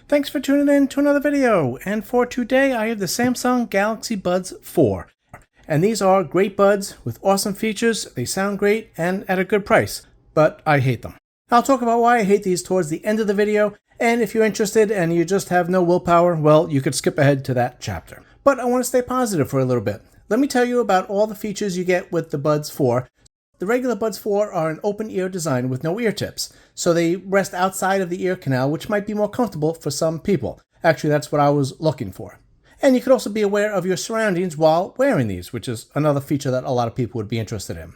Thanks for tuning in to another video, and for today I have the Samsung Galaxy Buds 4. And these are great buds with awesome features, they sound great, and at a good price, but I hate them. I'll talk about why I hate these towards the end of the video, and if you're interested and you just have no willpower, well, you could skip ahead to that chapter. But I want to stay positive for a little bit. Let me tell you about all the features you get with the Buds 4. The regular Buds 4 are an open ear design with no ear tips, so they rest outside of the ear canal, which might be more comfortable for some people. Actually, that's what I was looking for. And you could also be aware of your surroundings while wearing these, which is another feature that a lot of people would be interested in.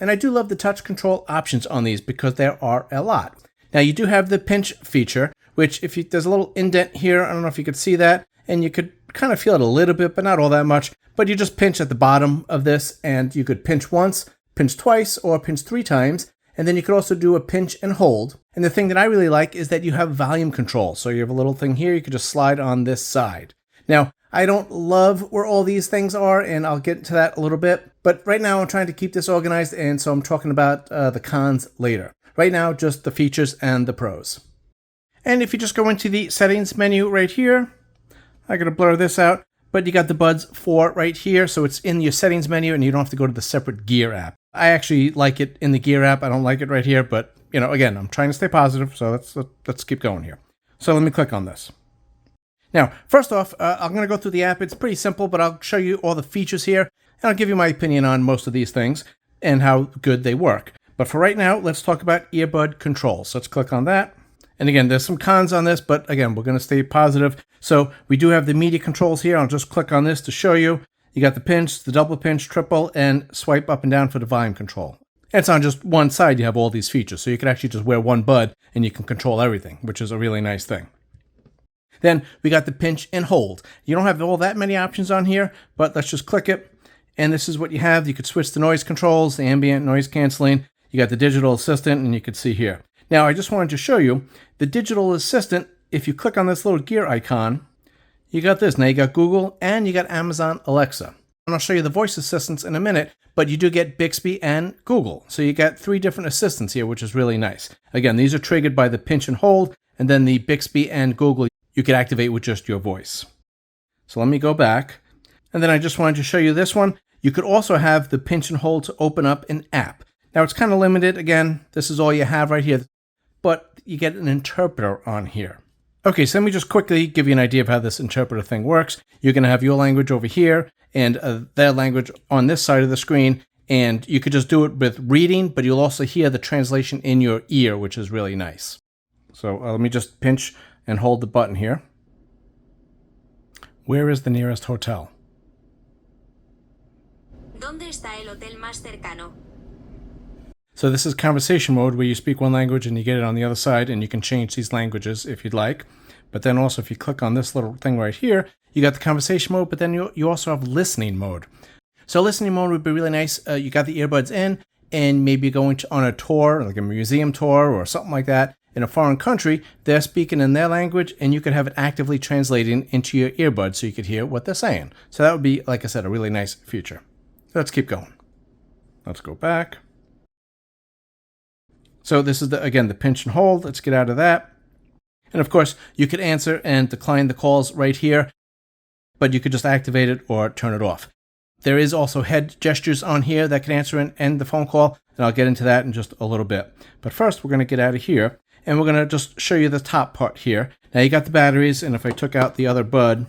And I do love the touch control options on these because there are a lot. Now you do have the pinch feature, which there's a little indent here, I don't know if you could see that, and you could kind of feel it a little bit, but not all that much. But you just pinch at the bottom of this, and you could pinch once, pinch twice, or pinch 3 times, and then you could also do a pinch and hold. And the thing that I really like is that you have volume control. So you have a little thing here, you could just slide on this side. Now, I don't love where all these things are, and I'll get into that a little bit, but right now I'm trying to keep this organized, and so I'm talking about the cons later. Right now, just the features and the pros. And if you just go into the settings menu right here, I'm going to blur this out, but you got the Buds 4 right here, so it's in your settings menu, and you don't have to go to the separate gear app. I actually like it in the gear app. I don't like it right here, but again, I'm trying to stay positive, so let's keep going here. So let me click on this. Now, first off, I'm going to go through the app. It's pretty simple, but I'll show you all the features here, and I'll give you my opinion on most of these things and how good they work. But for right now, let's talk about earbud controls. So let's click on that. And again, there's some cons on this, but again, we're going to stay positive. So we do have the media controls here. I'll just click on this to show you. You got the pinch, the double pinch, triple, and swipe up and down for the volume control. And it's on just one side, you have all these features. So you can actually just wear one bud and you can control everything, which is a really nice thing. Then we got the pinch and hold. You don't have all that many options on here, but let's just click it. And this is what you have. You could switch the noise controls, the ambient noise canceling. You got the digital assistant, and you can see here. Now, I just wanted to show you the digital assistant. If you click on this little gear icon, you got this. Now you got Google and you got Amazon Alexa. And I'll show you the voice assistants in a minute, but you do get Bixby and Google. So you got 3 different assistants here, which is really nice. Again, these are triggered by the pinch and hold, and then the Bixby and Google you could activate with just your voice. So let me go back. And then I just wanted to show you this one. You could also have the pinch and hold to open up an app. Now it's kind of limited. Again, this is all you have right here, but you get an interpreter on here. Okay, so let me just quickly give you an idea of how this interpreter thing works. You're going to have your language over here and their language on this side of the screen, and you could just do it with reading, but you'll also hear the translation in your ear, which is really nice. So let me just pinch and hold the button here. Where is the nearest hotel? ¿Dónde está el hotel más cercano? So this is conversation mode where you speak one language and you get it on the other side, and you can change these languages if you'd like. But then also if you click on this little thing right here, you got the conversation mode, but then you also have listening mode. So listening mode would be really nice. You got the earbuds in, and maybe going on a tour, like a museum tour or something like that, in a foreign country, they're speaking in their language, and you could have it actively translating into your earbuds so you could hear what they're saying. So that would be, like I said, a really nice feature. So let's keep going. Let's go back. So this is, again, the pinch and hold. Let's get out of that. And of course, you could answer and decline the calls right here, but you could just activate it or turn it off. There is also head gestures on here that can answer and end the phone call, and I'll get into that in just a little bit. But first, we're going to get out of here, and we're going to just show you the top part here. Now, you got the batteries, and if I took out the other bud,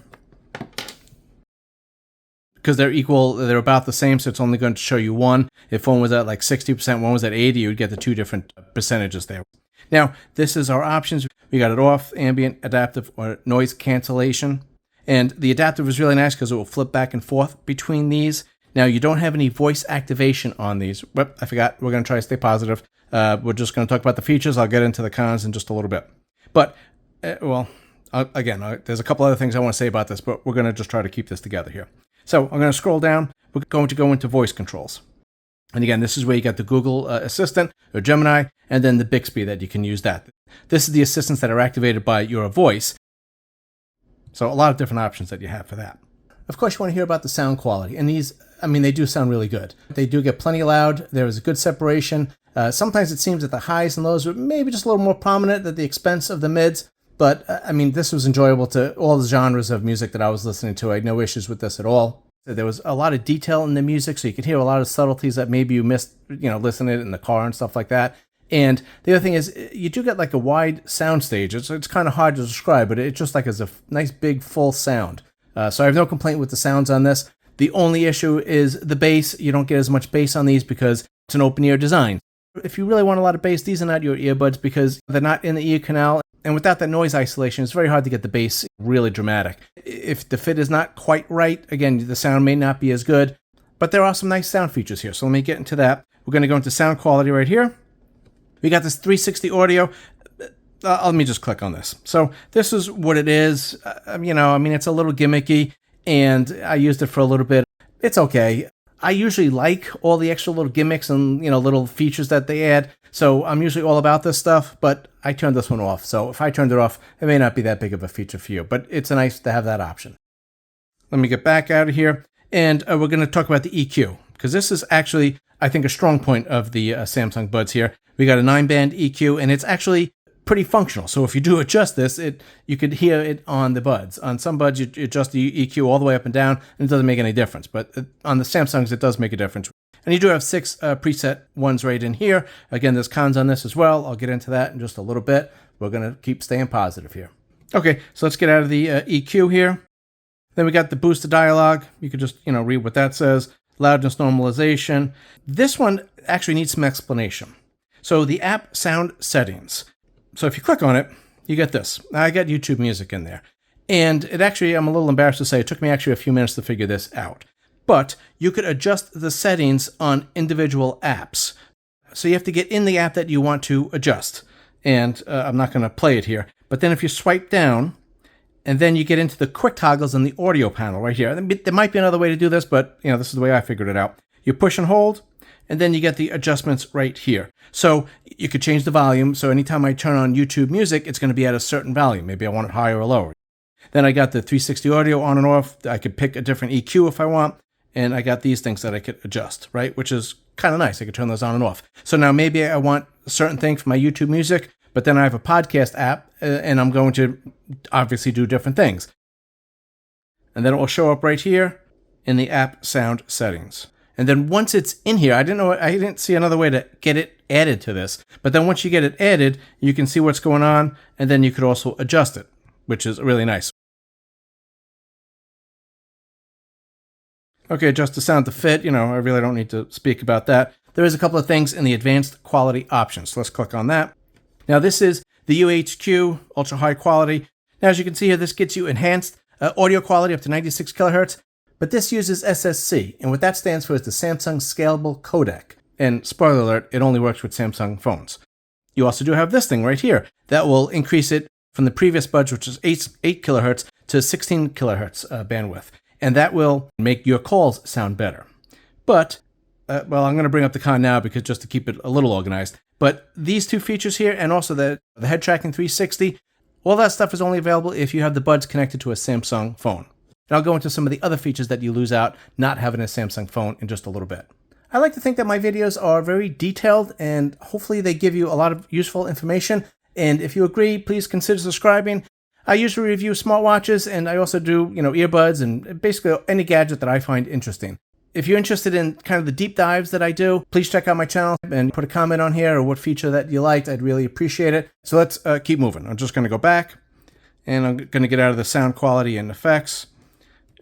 because they're equal, they're about the same, so it's only going to show you one. If one was at like 60%, one was at 80%, you would get the 2 different percentages there. Now, this is our options. We got it off, ambient, adaptive, or noise cancellation. And the adaptive is really nice because it will flip back and forth between these. Now, you don't have any voice activation on these. Whoop, I forgot. We're going to try to stay positive. We're just going to talk about the features. I'll get into the cons in just a little bit. But, again, there's a couple other things I want to say about this, but we're going to just try to keep this together here. So I'm going to scroll down. We're going to go into voice controls. And again, this is where you got the Google Assistant or Gemini, and then the Bixby that you can use that. This is the assistants that are activated by your voice. So a lot of different options that you have for that. Of course, you want to hear about the sound quality. And these, they do sound really good. They do get plenty loud. There is a good separation. Sometimes it seems that the highs and lows are maybe just a little more prominent at the expense of the mids. But I mean, this was enjoyable to all the genres of music that I was listening to. I had no issues with this at all. There was a lot of detail in the music, so you could hear a lot of subtleties that maybe you missed, listening to it in the car and stuff like that. And the other thing is, you do get like a wide sound stage. It's kind of hard to describe, but it just like is a nice big full sound. So I have no complaint with the sounds on this. The only issue is the bass. You don't get as much bass on these because it's an open ear design. If you really want a lot of bass, these are not your earbuds because they're not in the ear canal. And without that noise isolation, it's very hard to get the bass really dramatic. If the fit is not quite right, again, the sound may not be as good, but there are some nice sound features here. So let me get into that. We're going to go into sound quality right here. We got this 360 audio. Let me just click on this. So this is what it is. It's a little gimmicky, and I used it for a little bit. It's okay. I usually like all the extra little gimmicks and, little features that they add. So I'm usually all about this stuff, but I turned this one off. So if I turned it off, it may not be that big of a feature for you, but it's nice to have that option. Let me get back out of here, and we're going to talk about the EQ, because this is actually, I think, a strong point of the Samsung Buds here. We got a 9-band EQ, and it's actually pretty functional. So if you do adjust this, you could hear it on the buds. On some buds, you adjust the EQ all the way up and down, and it doesn't make any difference. But on the Samsungs, it does make a difference. And you do have 6 preset ones right in here. Again, there's cons on this as well. I'll get into that in just a little bit. We're going to keep staying positive here. Okay, so let's get out of the EQ here. Then we got the boost to dialogue. You could just, read what that says. Loudness normalization. This one actually needs some explanation. So the app sound settings. So if you click on it, you get this. I got YouTube music in there. And it actually, I'm a little embarrassed to say, it took me actually a few minutes to figure this out. But you could adjust the settings on individual apps. So you have to get in the app that you want to adjust. And I'm not going to play it here. But then if you swipe down, and then you get into the quick toggles in the audio panel right here. There might be another way to do this, but this is the way I figured it out. You push and hold, and then you get the adjustments right here. So you could change the volume. So anytime I turn on YouTube music, it's going to be at a certain volume. Maybe I want it higher or lower. Then I got the 360 audio on and off. I could pick a different EQ if I want. And I got these things that I could adjust, right? Which is kind of nice. I could turn those on and off. So now maybe I want a certain thing for my YouTube music, but then I have a podcast app and I'm going to obviously do different things. And then it will show up right here in the app sound settings. And then once it's in here, I didn't see another way to get it added to this. But then once you get it added, you can see what's going on, and then you could also adjust it, which is really nice. Okay, adjust the sound to fit. I really don't need to speak about that. There is a couple of things in the advanced quality options. So let's click on that. Now this is the UHQ, ultra high quality. Now as you can see here, this gets you enhanced audio quality up to 96 kilohertz. But this uses SSC, and what that stands for is the Samsung Scalable Codec. And spoiler alert, it only works with Samsung phones. You also do have this thing right here that will increase it from the previous buds, which is 8 kilohertz, to 16 kilohertz bandwidth. And that will make your calls sound better. But, I'm going to bring up the con now because just to keep it a little organized. But these two features here, and also the head tracking 360, all that stuff is only available if you have the buds connected to a Samsung phone. And I'll go into some of the other features that you lose out not having a Samsung phone in just a little bit. I like to think that my videos are very detailed and hopefully they give you a lot of useful information. And if you agree, please consider subscribing. I usually review smartwatches and I also do, earbuds and basically any gadget that I find interesting. If you're interested in kind of the deep dives that I do, please check out my channel and put a comment on here or what feature that you liked. I'd really appreciate it. So let's keep moving. I'm just going to go back and I'm going to get out of the sound quality and effects.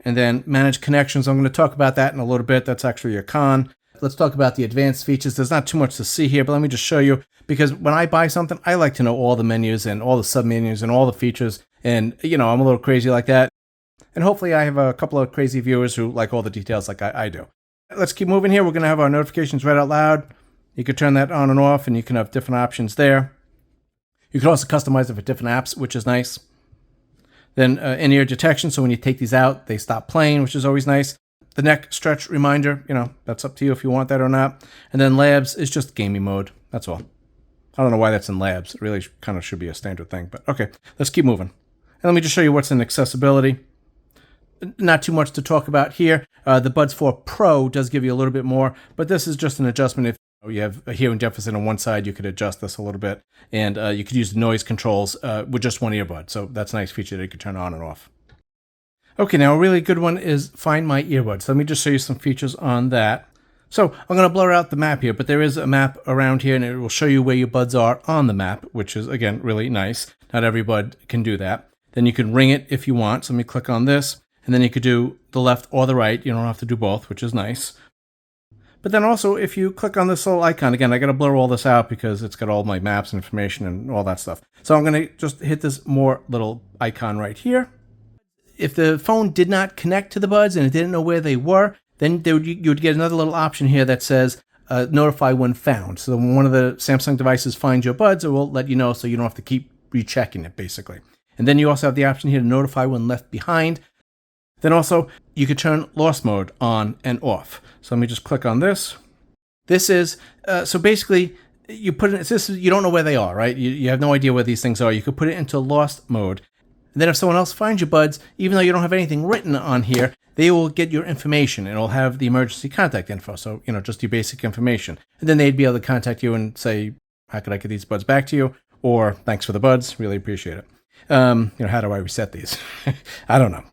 And then manage connections. I'm going to talk about that in a little bit. That's actually a con. Let's talk about the advanced features. There's not too much to see here, but let me just show you. Because when I buy something, I like to know all the menus and all the submenus and all the features. And, I'm a little crazy like that. And hopefully I have a couple of crazy viewers who like all the details like I do. Let's keep moving here. We're going to have our notifications read out loud. You could turn that on and off, and you can have different options there. You can also customize it for different apps, which is nice. Then in-ear detection, so when you take these out, they stop playing, which is always nice. The neck stretch reminder, that's up to you if you want that or not. And then labs is just gaming mode. That's all. I don't know why that's in labs. It really kind of should be a standard thing, but okay, let's keep moving. And let me just show you what's in accessibility. Not too much to talk about here. The Buds4 Pro does give you a little bit more, but this is just an adjustment. You have a hearing deficit on one side, you could adjust this a little bit, and you could use the noise controls with just one earbud. So that's a nice feature that you could turn on and off. Okay, now a really good one is Find My Earbuds. So let me just show you some features on that. So I'm going to blur out the map here, but there is a map around here, and it will show you where your buds are on the map, which is, again, really nice. Not every bud can do that. Then you can ring it if you want. So let me click on this, and then you could do the left or the right. You don't have to do both, which is nice. But then also, if you click on this little icon, again, I got to blur all this out because it's got all my maps and information and all that stuff. So I'm going to just hit this more little icon right here. If the phone did not connect to the buds and it didn't know where they were, then you would get another little option here that says notify when found. So when one of the Samsung devices finds your buds, it will let you know so you don't have to keep rechecking it, basically. And then you also have the option here to notify when left behind. Then also, you could turn lost mode on and off. So let me just click on this. This is, so basically, you put it, you don't know where they are, right? You have no idea where these things are. You could put it into lost mode. And then if someone else finds your buds, even though you don't have anything written on here, they will get your information and it'll have the emergency contact info. So, just your basic information. And then they'd be able to contact you and say, how could I get these buds back to you? Or thanks for the buds, really appreciate it. How do I reset these? I don't know.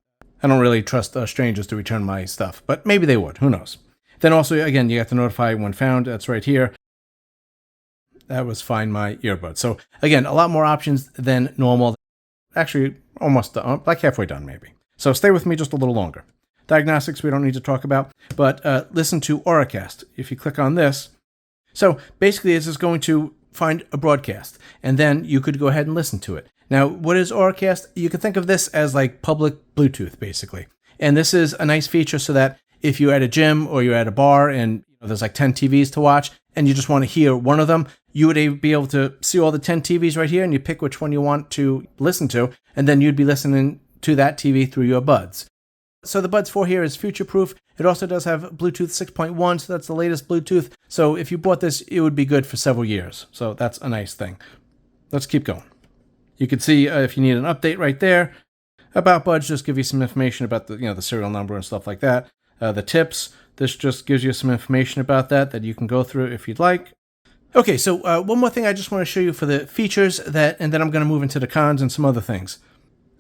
I don't really trust strangers to return my stuff, but maybe they would. Who knows? Then also, again, you have to notify when found. That's right here. That was Find My Earbuds. So again, a lot more options than normal. Actually, almost like halfway done, maybe. So stay with me just a little longer. Diagnostics we don't need to talk about, but listen to Auracast. If you click on this, so basically this is going to find a broadcast, and then you could go ahead and listen to it. Now, what is Auracast? You can think of this as like public Bluetooth, basically. And this is a nice feature so that if you're at a gym or you're at a bar and there's like 10 TVs to watch and you just want to hear one of them, you would be able to see all the 10 TVs right here and you pick which one you want to listen to, and then you'd be listening to that TV through your buds. So the Buds 4 here is future-proof. It also does have Bluetooth 6.1, so that's the latest Bluetooth. So if you bought this, it would be good for several years. So that's a nice thing. Let's keep going. You can see if you need an update right there. About Buds, just give you some information about the serial number and stuff like that. The tips, this just gives you some information about that you can go through if you'd like. Okay, so one more thing I just want to show you for the features, and then I'm going to move into the cons and some other things.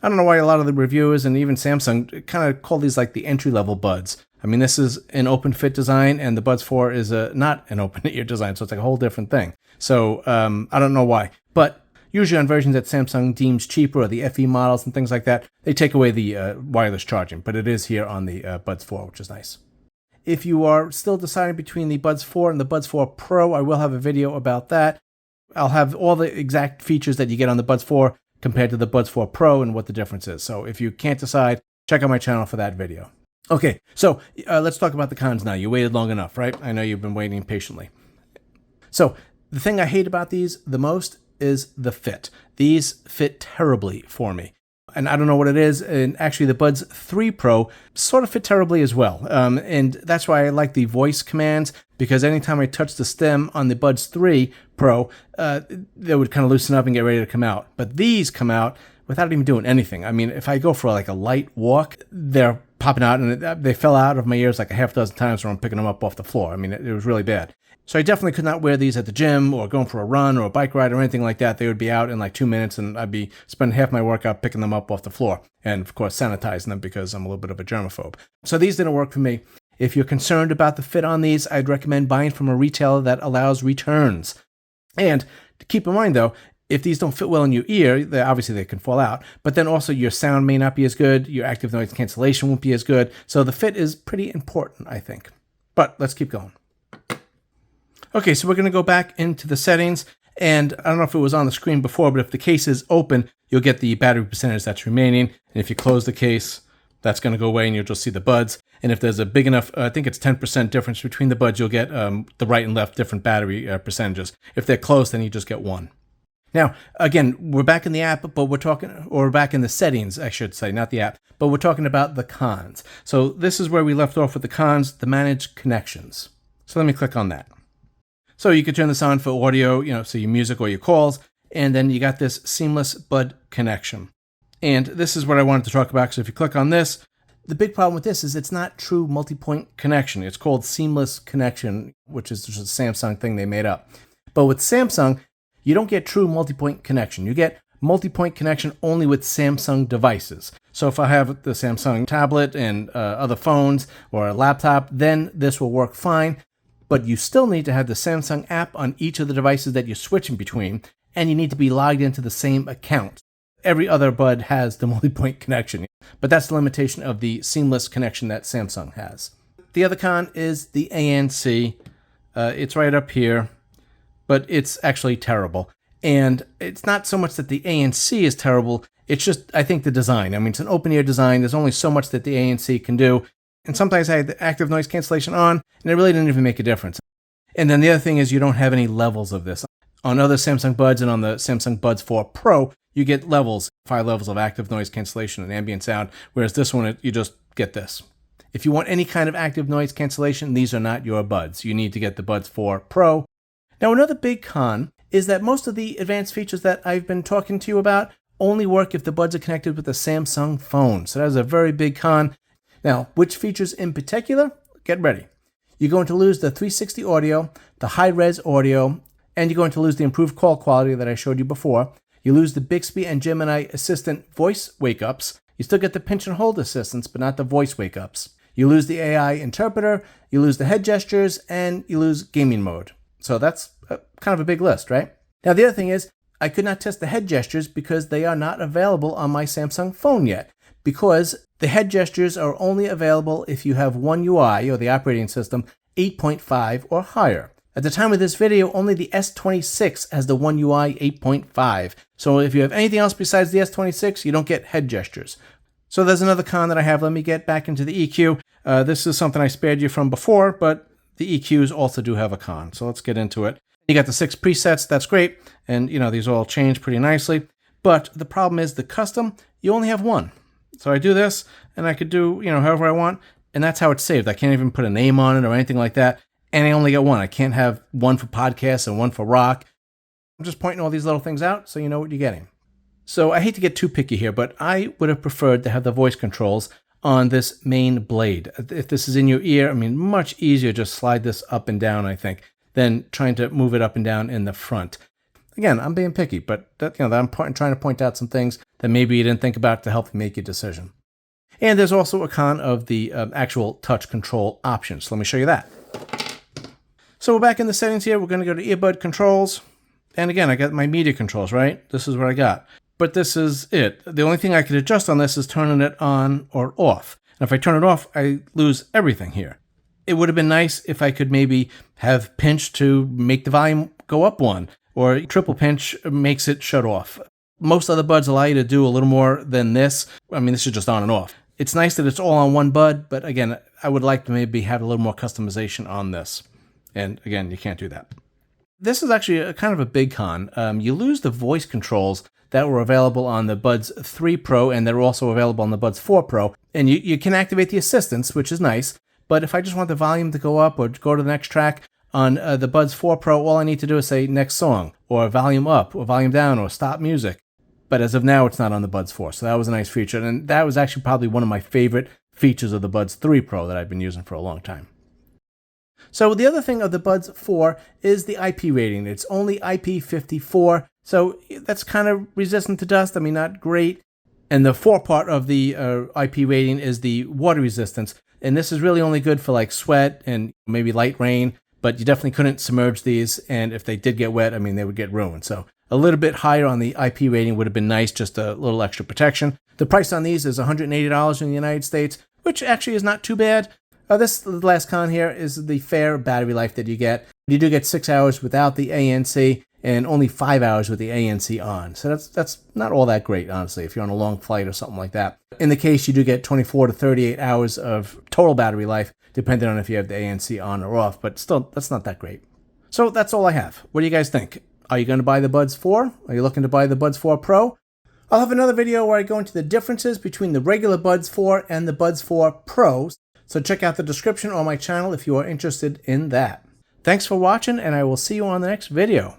I don't know why a lot of the reviewers and even Samsung kind of call these like the entry-level buds. I mean, this is an open fit design, and the Buds 4 is not an open ear design, so it's like a whole different thing. So I don't know why, but usually on versions that Samsung deems cheaper, or the FE models and things like that, they take away the wireless charging, but it is here on the Buds 4, which is nice. If you are still deciding between the Buds 4 and the Buds 4 Pro, I will have a video about that. I'll have all the exact features that you get on the Buds 4 compared to the Buds 4 Pro and what the difference is. So if you can't decide, check out my channel for that video. Okay, so let's talk about the cons now. You waited long enough, right? I know you've been waiting patiently. So the thing I hate about these the most is the fit. These fit terribly for me. And I don't know what it is. And actually the Buds 3 Pro sort of fit terribly as well. And that's why I like the voice commands, because anytime I touch the stem on the Buds 3 Pro, they would kind of loosen up and get ready to come out. But these come out without even doing anything. I mean, if I go for like a light walk, they're popping out, and they fell out of my ears like a half dozen times when I'm picking them up off the floor. I mean, it was really bad. So I definitely could not wear these at the gym or going for a run or a bike ride or anything like that. They would be out in like 2 minutes, and I'd be spending half my workout picking them up off the floor. And of course, sanitizing them because I'm a little bit of a germaphobe. So these didn't work for me. If you're concerned about the fit on these, I'd recommend buying from a retailer that allows returns. And to keep in mind though, if these don't fit well in your ear, obviously they can fall out, but then also your sound may not be as good, your active noise cancellation won't be as good, so the fit is pretty important, I think. But let's keep going. Okay, so we're going to go back into the settings, and I don't know if it was on the screen before, but if the case is open, you'll get the battery percentage that's remaining, and if you close the case, that's going to go away, and you'll just see the buds. And if there's a big enough, I think it's 10% difference between the buds, you'll get the right and left different battery percentages. If they're close, then you just get one. Now, again, we're back in the app, but we're back in the settings, I should say, not the app, but we're talking about the cons. So this is where we left off with the cons, the manage connections. So let me click on that. So you could turn this on for audio, so your music or your calls, and then you got this seamless bud connection. And this is what I wanted to talk about, so if you click on this, The big problem with this is it's not true multi-point connection. It's called seamless connection, which is just a Samsung thing they made up. But with Samsung, you don't get true multi-point connection. You get multi-point connection only with Samsung devices. So if I have the Samsung tablet and other phones or a laptop, then this will work fine. But you still need to have the Samsung app on each of the devices that you're switching between, and you need to be logged into the same account. Every other Bud has the multi-point connection, but that's the limitation of the seamless connection that Samsung has. The other con is the ANC. It's right up here, but it's actually terrible. And it's not so much that the ANC is terrible, it's just, I think, the design. I mean, it's an open-ear design. There's only so much that the ANC can do. And sometimes I had the active noise cancellation on, and it really didn't even make a difference. And then the other thing is you don't have any levels of this. On other Samsung Buds and on the Samsung Buds4 Pro, you get levels, 5 levels of active noise cancellation and ambient sound, whereas this one, you just get this. If you want any kind of active noise cancellation, these are not your Buds. You need to get the Buds4 Pro. Now, another big con is that most of the advanced features that I've been talking to you about only work if the Buds are connected with a Samsung phone. So that's a very big con. Now, which features in particular? Get ready. You're going to lose the 360 audio, the high-res audio, and you're going to lose the improved call quality that I showed you before. You lose the Bixby and Gemini Assistant voice wake-ups. You still get the pinch and hold assistance, but not the voice wake-ups. You lose the AI interpreter, you lose the head gestures, and you lose gaming mode. So that's kind of a big list, right? Now, the other thing is, I could not test the head gestures because they are not available on my Samsung phone yet, because the head gestures are only available if you have One UI, or the operating system, 8.5 or higher. At the time of this video, only the S26 has the One UI 8.5. So if you have anything else besides the S26, you don't get head gestures. So there's another con that I have. Let me get back into the EQ. This is something I spared you from before, but the EQs also do have a con. So let's get into it. You got the 6 presets. That's great. And, these all change pretty nicely. But the problem is the custom, you only have one. So I do this, and I could do, however I want. And that's how it's saved. I can't even put a name on it or anything like that. And I only get one. I can't have one for podcasts and one for rock. I'm just pointing all these little things out so you know what you're getting. So I hate to get too picky here, but I would have preferred to have the voice controls on this main blade. If this is in your ear, much easier just slide this up and down, I think, than trying to move it up and down in the front. Again, I'm being picky, but I'm trying to point out some things that maybe you didn't think about to help you make your decision. And there's also a con of the actual touch control options. So let me show you that. So we're back in the settings here. We're going to go to earbud controls. And again, I got my media controls, right? This is what I got. But this is it. The only thing I could adjust on this is turning it on or off. And if I turn it off, I lose everything here. It would have been nice if I could maybe have pinch to make the volume go up one, or triple pinch makes it shut off. Most other buds allow you to do a little more than this. This is just on and off. It's nice that it's all on one bud, but again, I would like to maybe have a little more customization on this. And again, you can't do that. This is actually a kind of a big con. You lose the voice controls that were available on the Buds3 Pro, and they're also available on the Buds4 Pro. And you can activate the assistants, which is nice. But if I just want the volume to go up or go to the next track on the Buds4 Pro, all I need to do is say next song, or volume up, or volume down, or stop music. But as of now, it's not on the Buds4, so that was a nice feature. And that was actually probably one of my favorite features of the Buds3 Pro that I've been using for a long time. So the other thing of the Buds 4 is the IP rating. It's only IP54, so that's kind of resistant to dust. Not great. And the 4 part of the IP rating is the water resistance. And this is really only good for like sweat and maybe light rain, but you definitely couldn't submerge these. And if they did get wet, they would get ruined. So a little bit higher on the IP rating would have been nice, just a little extra protection. The price on these is $180 in the United States, which actually is not too bad. This last con here is the fair battery life that you get. You do get 6 hours without the ANC and only 5 hours with the ANC on. So that's not all that great, honestly, if you're on a long flight or something like that. In the case, you do get 24 to 38 hours of total battery life, depending on if you have the ANC on or off, but still, that's not that great. So that's all I have. What do you guys think? Are you going to buy the Buds 4? Are you looking to buy the Buds 4 Pro? I'll have another video where I go into the differences between the regular Buds 4 and the Buds 4 Pro. So check out the description on my channel if you are interested in that. Thanks for watching, and I will see you on the next video.